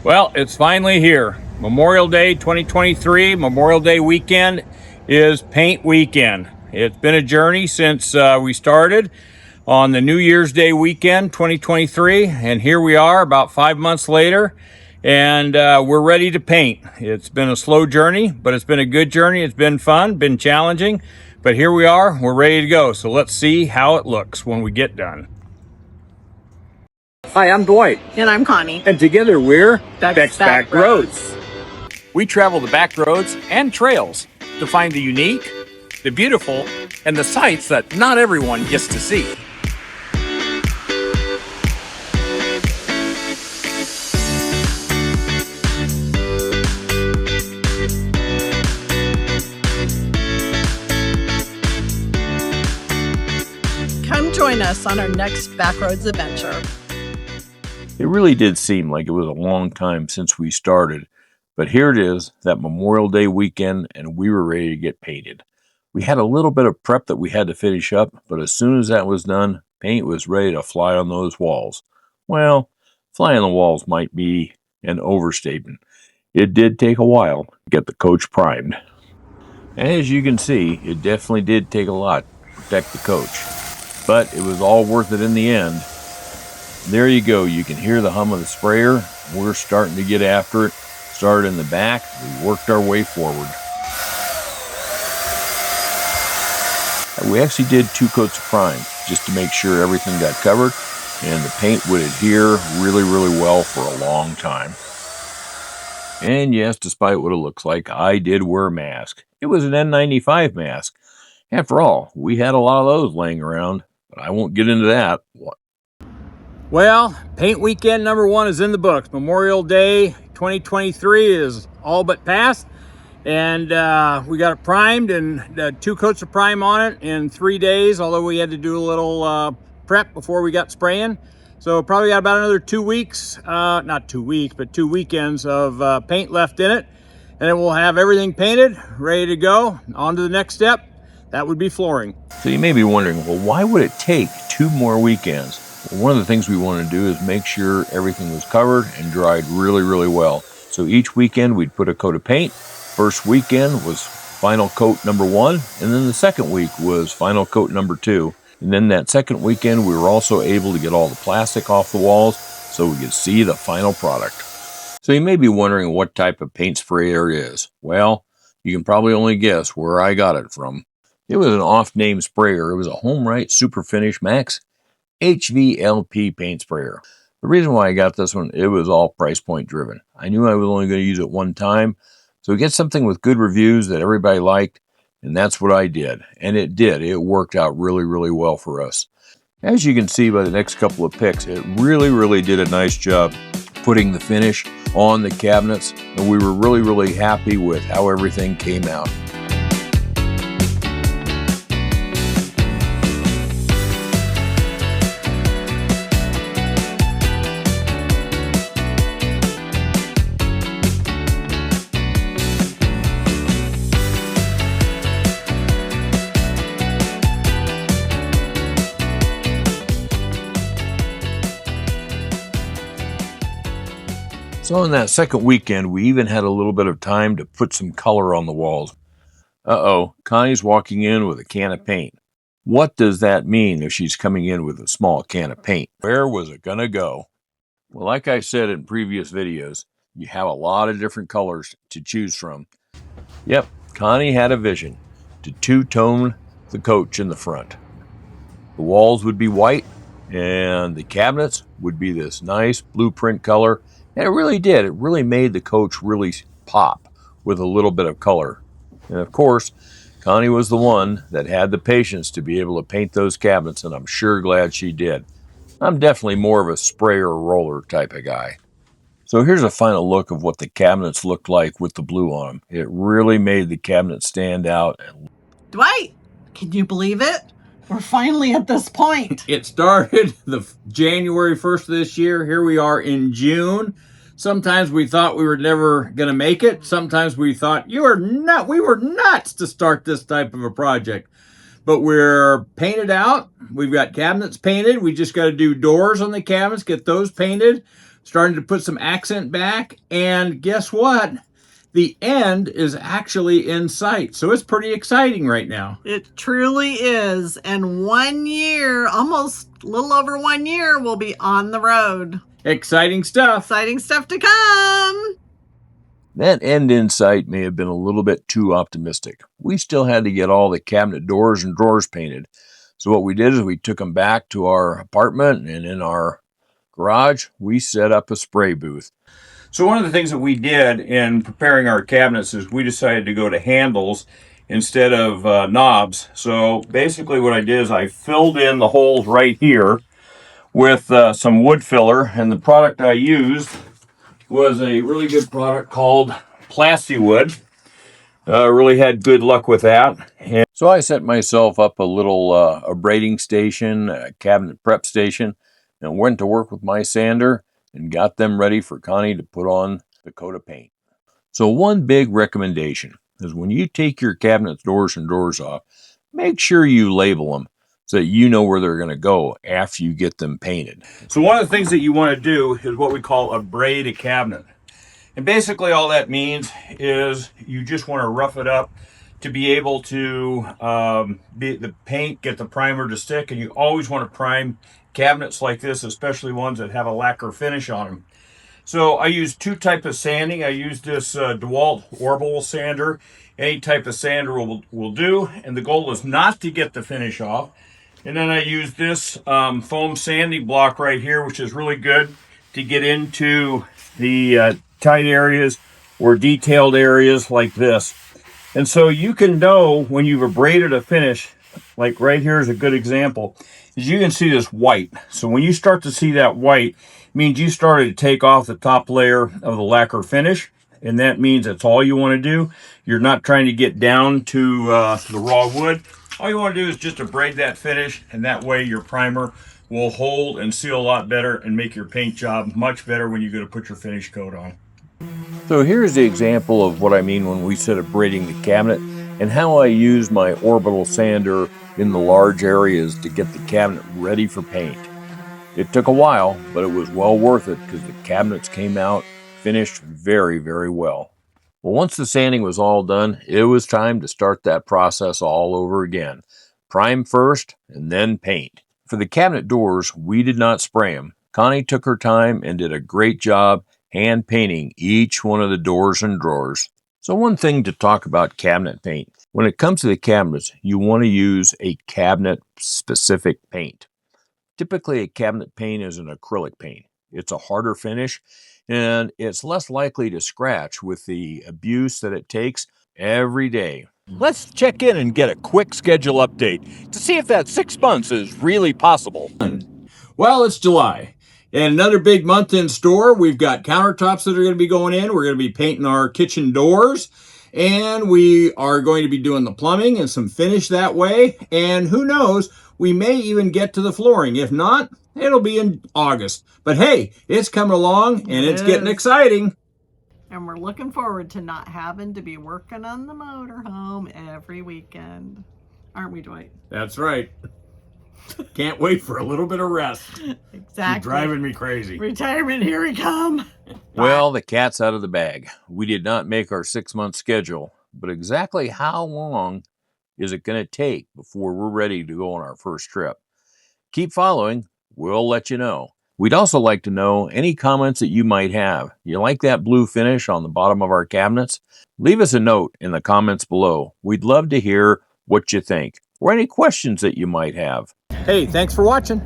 Well, it's finally here. Memorial Day 2023, Memorial Day weekend is paint weekend. It's been a journey since we started on the New Year's Day weekend 2023, and here we are about 5 months later, and we're ready to paint. It's been a slow journey, but it's been a good journey. It's been fun, been challenging, but here we are, we're ready to go. So let's see how it looks when we get done. Hi, I'm Dwight. And I'm Connie. And together we're Beck's Backroads. We travel the back roads and trails to find the unique, the beautiful, and the sights that not everyone gets to see. Come join us on our next Backroads adventure. It really did seem like it was a long time since we started, but here it is, that Memorial Day weekend, and we were ready to get painted. We had a little bit of prep that we had to finish up, but as soon as that was done, paint was ready to fly on those walls. Well, fly on the walls might be an overstatement. It did take a while to get the coach primed. As you can see, it definitely did take a lot to protect the coach, but it was all worth it in the end. There you go. You can hear the hum of the sprayer. We're starting to get after it. Started in the back. We worked our way forward. We actually did 2 coats of prime just to make sure everything got covered and the paint would adhere really well for a long time. And yes, despite what it looks like, I did wear a mask. It was an N95 mask. After all, we had a lot of those laying around, but I won't get into that. Well, paint weekend number 1 is in the books. Memorial Day 2023 is all but passed, and we got it primed and 2 coats of prime on it in 3 days, although we had to do a little prep before we got spraying. So probably got about another 2 weeks, not 2 weeks, but 2 weekends of paint left in it, and then we'll have everything painted, ready to go. On to the next step, that would be flooring. So you may be wondering, well, why would it take 2 more weekends? Well, one of the things we want to do is make sure everything was covered and dried really well. So each weekend we'd put a coat of paint. First weekend was final coat number 1, and then the second week was final coat number 2. And then that second weekend we were also able to get all the plastic off the walls so we could see the final product. So you may be wondering what type of paint sprayer it is. Well, you can probably only guess where I got it from. It was an off-name sprayer. It was a HomeRite Super Finish Max HVLP paint sprayer. The reason why I got this one, it was all price point driven. I knew I was only going to use it one time, so get something with good reviews that everybody liked, and that's what I did. And it did. It worked out really well for us. As you can see by the next couple of pics, it really did a nice job putting the finish on the cabinets, and we were really happy with how everything came out. So in that second weekend, we even had a little bit of time to put some color on the walls. Uh-oh, Connie's walking in with a can of paint. What does that mean if she's coming in with a small can of paint? Where was it gonna go? Well, like I said in previous videos, you have a lot of different colors to choose from. Yep, Connie had a vision to two-tone the coach in the front. The walls would be white, and the cabinets would be this nice blueprint color. And it really did. It really made the coach really pop with a little bit of color. And of course, Connie was the one that had the patience to be able to paint those cabinets, and I'm sure glad she did. I'm definitely more of a sprayer roller type of guy. So here's a final look of what the cabinets looked like with the blue on them. It really made the cabinet stand out. Dwight, can you believe it? We're finally at this point. It started the January 1st of this year. Here we are in June. Sometimes we thought we were never going to make it. Sometimes we thought we were nuts to start this type of a project. But we're painted out. We've got cabinets painted. We just got to do doors on the cabinets, get those painted. starting to put some accent back, and guess what? The end is actually in sight. So it's pretty exciting right now. It truly is. And 1 year, almost a little over 1 year, we'll be on the road. Exciting stuff. Exciting stuff to come. That end in sight may have been a little bit too optimistic. We still had to get all the cabinet doors and drawers painted. So what we did is we took them back to our apartment, and in our garage, we set up a spray booth. So one of the things that we did in preparing our cabinets is we decided to go to handles instead of knobs. So basically what I did is I filled in the holes right here with some wood filler, and the product I used was a really good product called Plastiwood. Really had good luck with that. And so I set myself up a little abrading station, a cabinet prep station, and went to work with my sander and got them ready for Connie to put on the coat of paint. So one big recommendation is when you take your cabinet doors and drawers off, make sure you label them so that you know where they're going to go after you get them painted. So one of the things that you want to do is what we call abrade a cabinet. And basically all that means is you just want to rough it up to be able to the paint, get the primer to stick, and you always want to prime cabinets like this, especially ones that have a lacquer finish on them. So I use two types of sanding. I use this DeWalt Orbital sander. Any type of sander will do, and the goal is not to get the finish off. And then I use this foam sanding block right here, which is really good to get into the tight areas or detailed areas like this. And so you can know when you've abraded a finish, like right here is a good example, is you can see this white. So when you start to see that white, it means you started to take off the top layer of the lacquer finish, and that means that's all you want to do. You're not trying to get down to the raw wood. All you want to do is just abrade that finish, and that way your primer will hold and seal a lot better and make your paint job much better when you go to put your finish coat on. So here's the example of what I mean when we said abrading the cabinet and how I use my orbital sander in the large areas to get the cabinet ready for paint. It took a while, but it was well worth it because the cabinets came out finished very, very well. Well, once the sanding was all done, it was time to start that process all over again. Prime first and then paint. For the cabinet doors, we did not spray them. Connie took her time and did a great job hand painting each one of the doors and drawers. So one thing to talk about cabinet paint. When it comes to the cabinets, you want to use a cabinet-specific paint. Typically, a cabinet paint is an acrylic paint. It's a harder finish, and it's less likely to scratch with the abuse that it takes every day. Let's check in and get a quick schedule update to see if that 6 months is really possible. Well, it's July. And another big month in store. We've got countertops that are going to be going in. We're going to be painting our kitchen doors. And we are going to be doing the plumbing and some finish that way. And who knows, we may even get to the flooring. If not, it'll be in August. But hey, it's coming along and it's getting exciting. And we're looking forward to not having to be working on the motorhome every weekend. Aren't we, Dwight? That's right. Can't wait for a little bit of rest. Exactly. You're driving me crazy. Retirement, here we come. Well, the cat's out of the bag. We did not make our 6-month schedule, but exactly how long is it going to take before we're ready to go on our first trip? Keep following. We'll let you know. We'd also like to know any comments that you might have. You like that blue finish on the bottom of our cabinets? Leave us a note in the comments below. We'd love to hear what you think or any questions that you might have. Hey, thanks for watching.